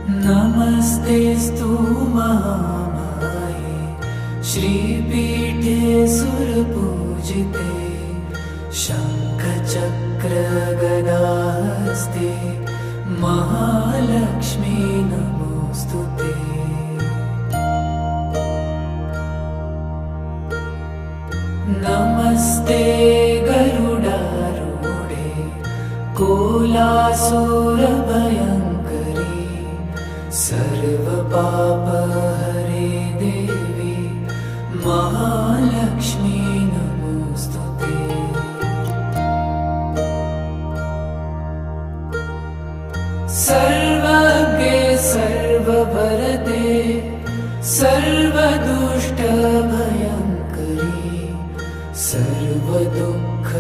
नमस्तेऽस्तु महामाये श्रीपीठे सुरपूजिते शङ्खचक्रगदाहस्ते महालक्ष्मी नमोऽस्तुते। नमस्ते गरुडारूढे कोलासुरभयङ्करी सर्वपापहरे देवी महालक्ष्मी नमोऽस्तुते। सर्वज्ञे सर्ववरदे सर्वदुष्टभयङ्करी सर्वदुःख